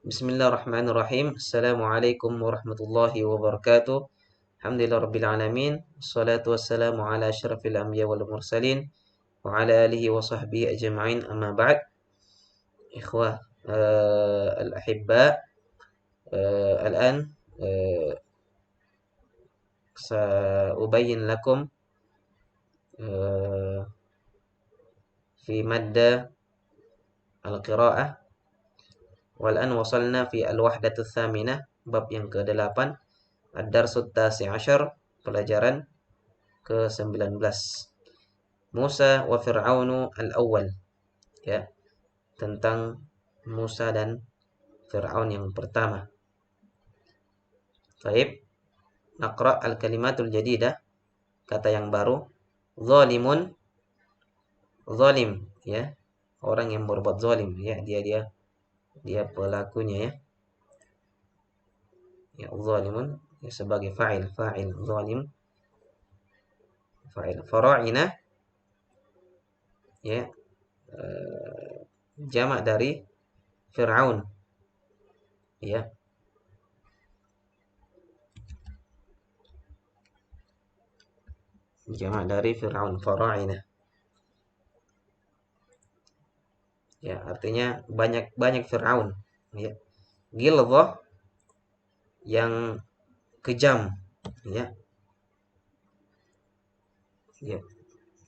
Bismillahirrahmanirrahim. Assalamualaikum warahmatullahi wabarakatuh. Alhamdulillah rabbil alamin. Wassalatu wassalamu ala asyrafil anbiya wal mursalin wa ala alihi wa sahbihi ajma'in. Amma ba'd. Ikhwah al-ahibba. Al-an sa'ubayyin lakum fi madda al-qira'ah. Wal'an wasalna fi al-wahdatu tsaminah, bab yang ke-8, ad-darsut tasi asyar, pelajaran ke-19. Musa wa Fir'aunu al-awwal, ya, tentang Musa dan Fir'aun yang pertama. Baik, naqra al-kalimatul jadidah, kata yang baru. Zalimun, zalim, ya, orang yang berbuat zalim, ya, dia pelakunya, ya. Ya, zalimun, ya, sebagai fa'il zalim, fa'il. Fara'ina, ya, jamak dari Fir'aun, ya. Jamak dari Fir'aun, fara'ina. Ya, artinya banyak Fir'aun, ya. Ghilzah, yang kejam, ya. Ya,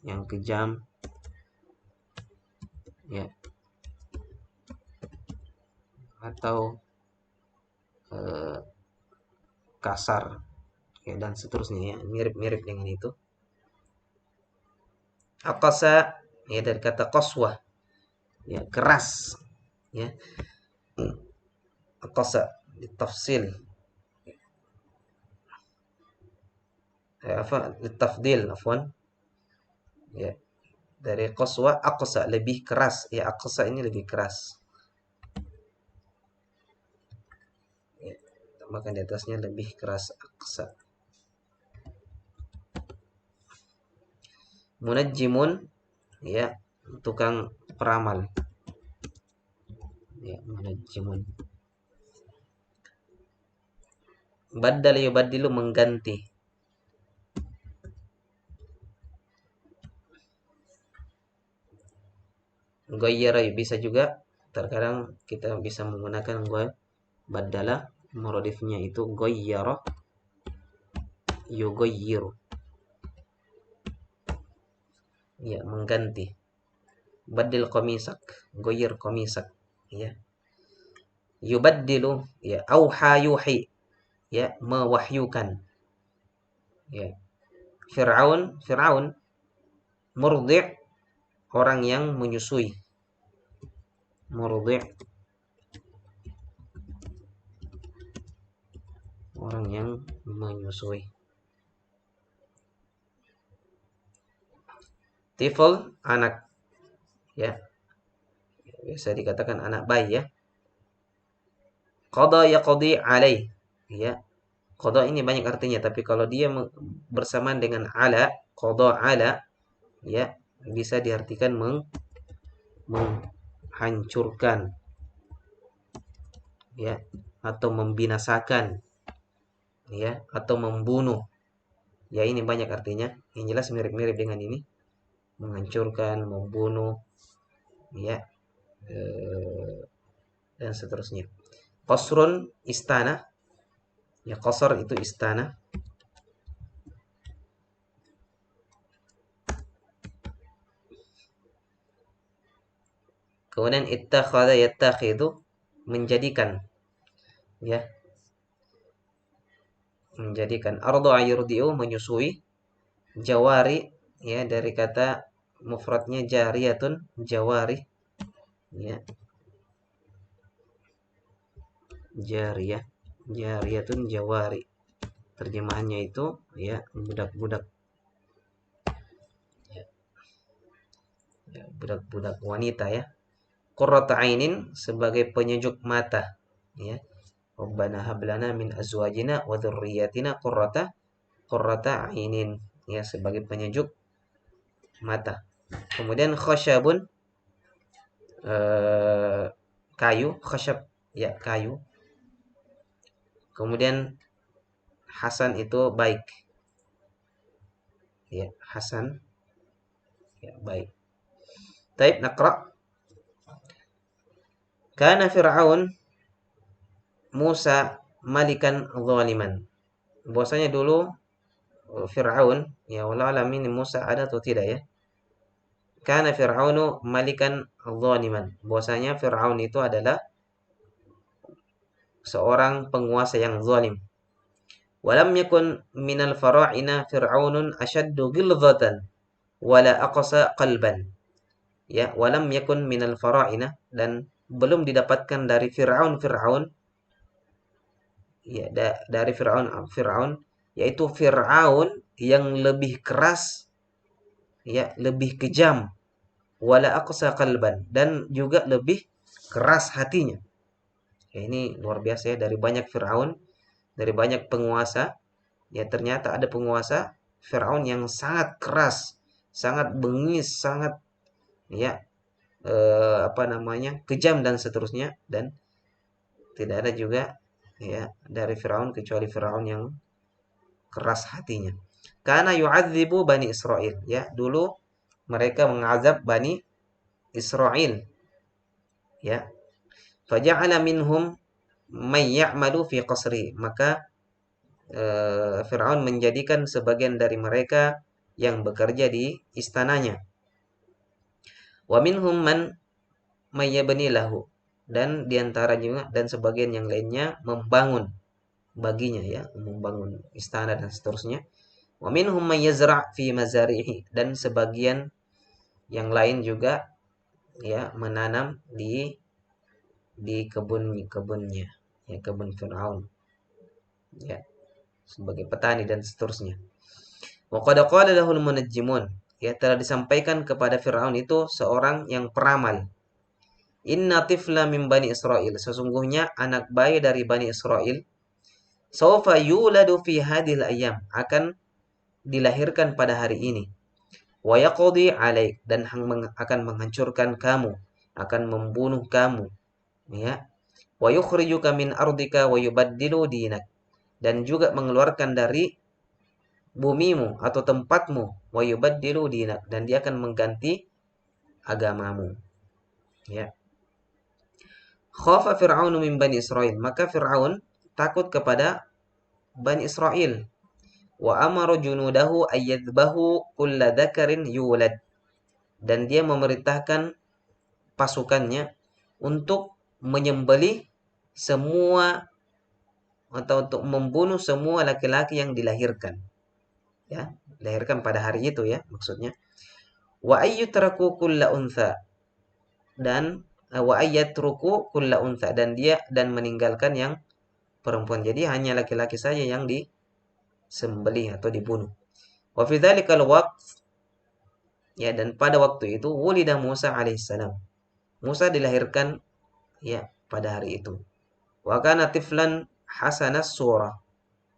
yang kejam, ya, atau kasar, ya, dan seterusnya, ya, mirip-mirip dengan itu. Aqasa, ya, dari kata qaswah, ya, keras, ya. Aqasa ditafsil, litafdil, afwan, ya, dari qaswa aqsa, lebih keras, ya. Aqsa ini lebih keras, ya, tambahkan di atasnya lebih keras, aqsa. Munajjimun, ya, tukang peramal, ya, munajjimun. Baddala yubaddilu, mengganti. Ghayyara bisa juga, terkadang kita bisa menggunakan baddala, muradifnya itu ghayyara yughayyiru, ya, mengganti. Badil qamisak, ghayyir qamisak, ya. Yubaddilu, ya, auha yuhi, ya, mewahyukan, ya. Fir'aun murdi', orang yang menyusui. Murdi', orang yang menyusui. Tifl, anak, ya, bisa dikatakan anak bayi, ya. Qada yaqdi alaih, ya. Qada ini banyak artinya, tapi kalau dia bersamaan dengan ala, qada ala, ya, bisa diartikan menghancurkan, ya, atau membinasakan, ya, atau membunuh. Ya, ini banyak artinya. Yang jelas mirip-mirip dengan ini. Menghancurkan, membunuh, ya, dan seterusnya. Qasrun, istana. Ya, qasr itu istana. Kemudian ittakhadha yattakhidhu, menjadikan, ya, menjadikan. Arda'a yurdi'u, menyusui. Jawari, ya, dari kata mufradnya jariyatun, jawari, ya, jariyatun jawari, terjemahannya itu, ya, budak-budak, ya, ya, budak-budak wanita, ya. Qurrata ainin, sebagai penyejuk mata, ya. Rabbana hab lana min azwajina wa dzurriyyatina qurrata ainin, ya, sebagai penyejuk mata. Kemudian khasyabun, kayu, khasyab, ya, kayu. Kemudian hasan itu baik, ya, hasan, ya, baik. Taib naqra. Kana Fir'aun Musa malikan zaliman. Bahwasanya dulu Fir'aun, ya wallahu alam ini Musa ada atau tidak ya. Kana Fir'aunu malikan zaliman. Bahwasanya Fir'aun itu adalah seorang penguasa yang zalim. Walam yakun minal fara'ina Fir'aunun ashaddu ghilzatan wala aqsa qalban. Ya, walam yakun minal fara'ina, dan belum didapatkan dari Fir'aun, ya, dari Fir'aun, yaitu Fir'aun yang lebih keras, ya, lebih kejam, wala aqsa qalban, dan juga lebih keras hatinya. Ya, ini luar biasa ya, dari banyak Fir'aun, dari banyak penguasa, ya ternyata ada penguasa Fir'aun yang sangat keras, sangat bengis, sangat, ya, kejam dan seterusnya, dan tidak ada juga, ya, dari Firaun kecuali Firaun yang keras hatinya. Karena yu'adzibu Bani Israel, ya, dulu mereka mengazab Bani Israel, ya. Faja'ala minhum may ya'malu fi qasri, maka Firaun menjadikan sebagian dari mereka yang bekerja di istananya. Wa minhum man mayyabni lahu, dan diantara juga dan sebagian yang lainnya membangun baginya, ya, membangun istana dan seterusnya. Wa minhum may yazra' fi mazarihi, dan sebagian yang lain juga, ya, menanam di kebun-kebunnya, ya, kebun Firaun, ya, sebagai petani dan seterusnya. Wa qad qala lahul munajjimun, ya, telah disampaikan kepada Firaun itu seorang yang peramal. Inna tifla min Bani Israel, sesungguhnya anak bayi dari Bani Israel, sawfa yuladu fi hadhil ayyam, akan dilahirkan pada hari ini. Wa yaqdi alaik, dan akan menghancurkan kamu, akan membunuh kamu, ya. Wa yukhrijuka min ardika wa yubaddilu dinak, dan juga mengeluarkan dari bumimu atau tempatmu, wa yubaddilu dinak, dan dia akan mengganti agamamu, ya. Khafa Fir'aun min Bani Israel, maka Fir'aun takut kepada Bani Israel. Wa amara junudahu ayyadbahu kulla dzakarin yulad, dan dia memerintahkan pasukannya untuk menyembelih semua, atau untuk membunuh semua laki-laki yang dilahirkan, ya, dilahirkan pada hari itu, ya, maksudnya. Wa ayyutraku kulla untha, dan wa ayyatruku kulla untha, dan meninggalkan yang perempuan. Jadi hanya laki-laki saja yang disembelih atau dibunuh. Wa fi dzalikal waqt, ya, dan pada waktu itu wulida Musa alaihissalam. Musa dilahirkan, ya, pada hari itu. Wa kana tiflan hasanas surah,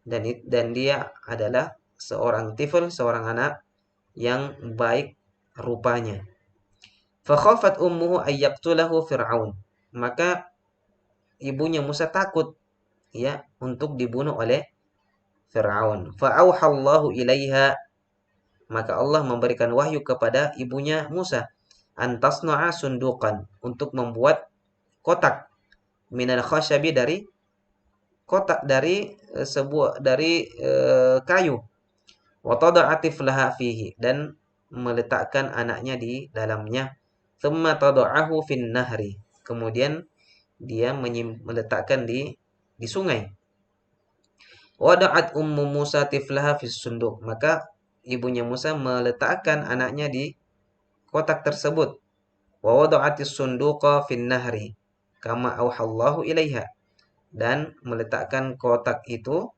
dan dia adalah seorang tifl, seorang anak yang baik rupanya. Fa khafat ummuhu ayyaqtulahu Fir'aun, maka ibunya Musa takut, ya, untuk dibunuh oleh Fir'aun. Fa auhallahu ilaiha, maka Allah memberikan wahyu kepada ibunya Musa, antasna'a sunduqan, untuk membuat kotak, minal khasyabi, dari kotak, dari kayu, wa tada'atif laha fihi, dan meletakkan anaknya di dalamnya, thumma tada'ahu fin nahri, kemudian dia meletakkan di sungai. Wada'at ummu Musa tiflaha fis sunduk, maka ibunya Musa meletakkan anaknya di kotak tersebut. Wa wada'atis sunduqa fin nahri kama auhallahu ilaiha, dan meletakkan kotak itu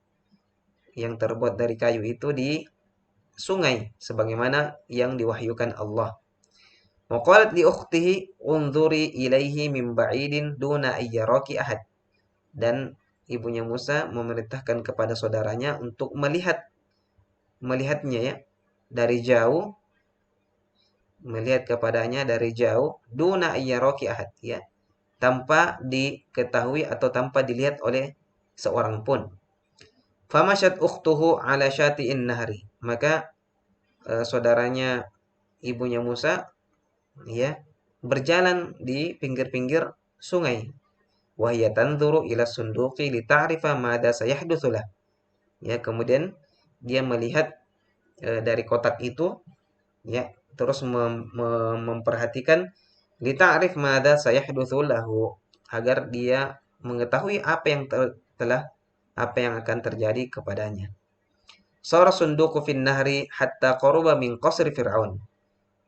yang terbuat dari kayu itu di sungai sebagaimana yang diwahyukan Allah. Wa qalat li ukhtihi unzuri ilaihi min ba'idin duna ayyaraki ahad, dan ibunya Musa memerintahkan kepada saudaranya untuk melihatnya, ya, dari jauh, melihat kepadanya dari jauh, duna ayyaraki ahad, ya, tanpa diketahui atau tanpa dilihat oleh seorang pun. Famashat ukhtuhu ala syati'in nahri. Maka saudaranya ibunya Musa ya berjalan di pinggir-pinggir sungai. Wahya tanzuru ila sunduqi li ta'rifa madza sayahdutsu lah. Ya, kemudian dia melihat dari kotak itu ya, terus memperhatikan li ta'rif madza sayahdutsu lahu, agar dia mengetahui apa yang telah apa yang akan terjadi kepadanya. Sara sunduqu fin nahri hatta qaruba min qasri fir'aun.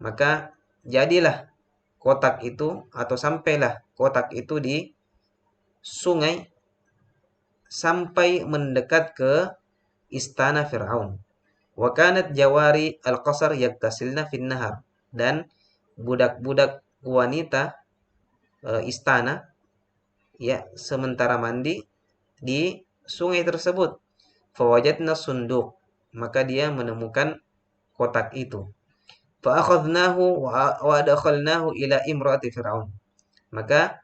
Maka jadilah kotak itu atau sampailah kotak itu di sungai sampai mendekat ke istana Fir'aun. Wa kanat jawari al-qasar yaktasilna fin nahar. Dan budak-budak wanita istana ya sementara mandi di sungai tersebut. Fawajadna sunduk. Maka dia menemukan kotak itu. Fa'akhadnahu wa adkhalnahu ila imra'ati Fir'aun. Maka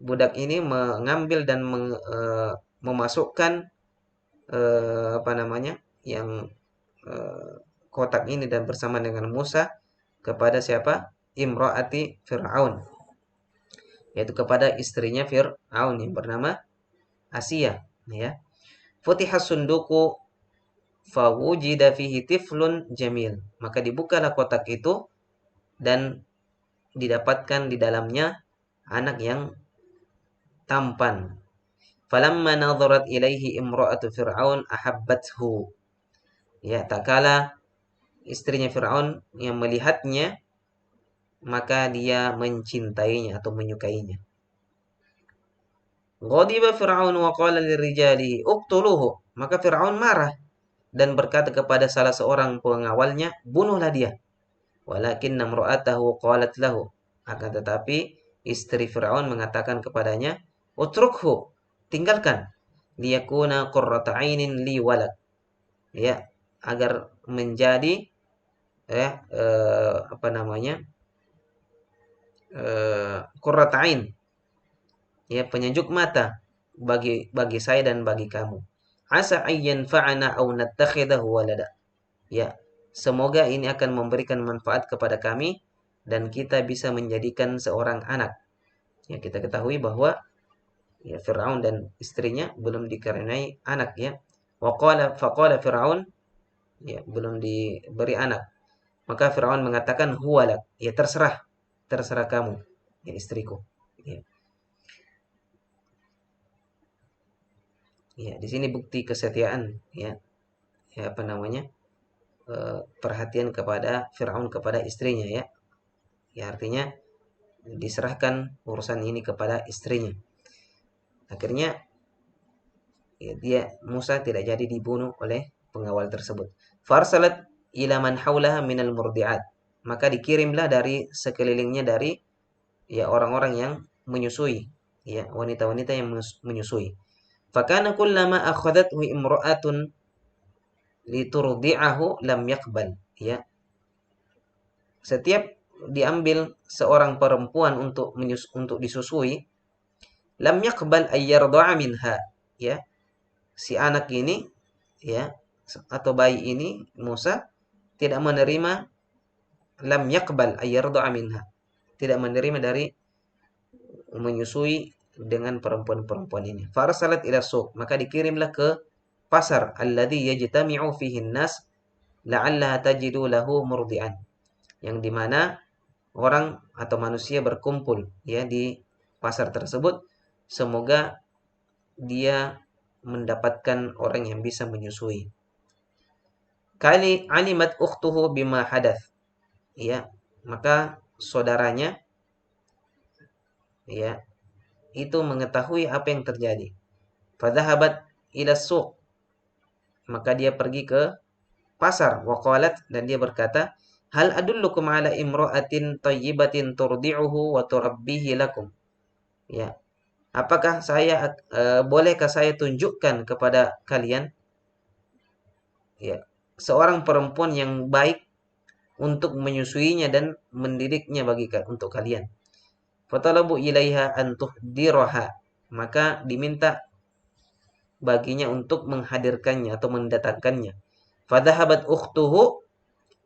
budak ini mengambil dan memasukkan apa namanya yang kotak ini dan bersama dengan Musa kepada siapa? Imra'ati Fir'aun, yaitu kepada istrinya Fir'aun yang bernama Asia ya. Futihas sunduku fawujida fihi tiflun jamil. Maka dibukalah kotak itu dan didapatkan di dalamnya anak yang tampan. Falamma nadharat ilaihi imra'atu Fir'aun ahabbathu. Ya, tak kala istrinya Fir'aun yang melihatnya, maka dia mencintainya atau menyukainya. Ghadiba Fir'aun wa qala lirijalihi uqtuluhu. Maka Fir'aun marah dan berkata kepada salah seorang pengawalnya, bunuhlah dia. Walakin namra'atahu qalat lahu. Akan tetapi istri Fir'aun mengatakan kepadanya, utrukhu, tinggalkan. Liyakuna qurrata 'ainin li walad. Ya, agar menjadi apa namanya? Qurrata 'ain. Ya, penyejuk mata bagi saya dan bagi kamu. Asa ayyan fa'ana aw nattakhidahu walada. Ya, semoga ini akan memberikan manfaat kepada kami dan kita bisa menjadikan seorang anak. Ya, kita ketahui bahwa ya Firaun dan istrinya belum dikarenai anak ya. Faqala Firaun, ya belum diberi anak. Maka Firaun mengatakan huwalak, ya terserah kamu, ya istriku. Ya. Ya, di sini bukti kesetiaan ya. Ya apa namanya? Perhatian kepada Firaun kepada istrinya ya. Ya artinya diserahkan urusan ini kepada istrinya. Akhirnya ya, Musa tidak jadi dibunuh oleh pengawal tersebut. Farsalat ila man haulaha minal murdi'at. Maka dikirimlah dari sekelilingnya dari ya orang-orang yang menyusui, ya wanita-wanita yang menyusui. Fakana kullama akhadathu imra'atun liturdi'ahu lam yaqbal, ya. Setiap diambil seorang perempuan untuk disusui, lam yaqbal ayyarda'a minha, ya. Si anak ini ya atau bayi ini Musa tidak menerima, lam yaqbal ayyarda'a minha, tidak menerima dari menyusui dengan perempuan-perempuan ini. Farsalat ila suq, maka dikirimlah ke pasar alladhi yajtami'u fihi an-nas la'allaha tajidu lahu murdi'an, yang dimana orang atau manusia berkumpul ya di pasar tersebut, semoga dia mendapatkan orang yang bisa menyusui. Kali alimat ukhtuhu bima hadath, ya maka saudaranya ya itu mengetahui apa yang terjadi. Fadhahabat ila suq, maka dia pergi ke pasar. Waqalat, dan dia berkata, hal adullukum ala imra'atin thayyibatin turdi'uhu wa turabbihi lakum. Ya, apakah saya bolehkah saya tunjukkan kepada kalian ya seorang perempuan yang baik untuk menyusuinya dan mendidiknya untuk kalian. Fatalabu ilaiha an tuhdiraha. Maka diminta baginya untuk menghadirkannya atau mendatangkannya. Fadhahabat ukhtuhu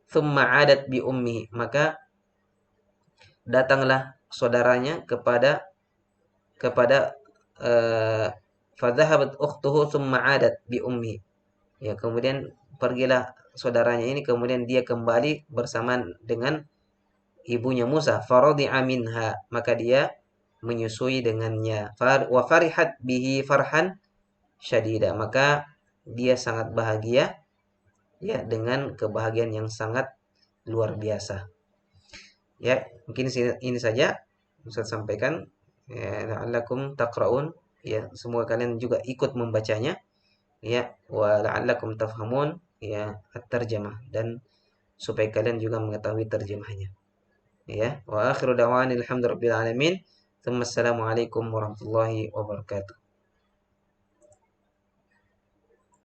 thumma adat bi ummihi. Maka datanglah saudaranya kepada fadhahabat ukhtuhu thumma adat bi ummihi. Ya, kemudian pergilah saudaranya ini, kemudian dia kembali bersamaan dengan ibunya Musa. Faradi'a minha, maka dia menyusui dengannya. Wa farihat bihi farhan syadida, maka dia sangat bahagia ya dengan kebahagiaan yang sangat luar biasa. Ya, mungkin ini saja Ustaz sampaikan. Ya, la'allakum taqra'un. Ya, semoga kalian juga ikut membacanya. Ya, wa la'allakum tafhamun. Ya, at-tarjamah, dan supaya kalian juga mengetahui terjemahnya. Ya, wa akhiru da'wana alhamdulillahirabbil alamin. Assalamualaikum warahmatullahi wabarakatuh.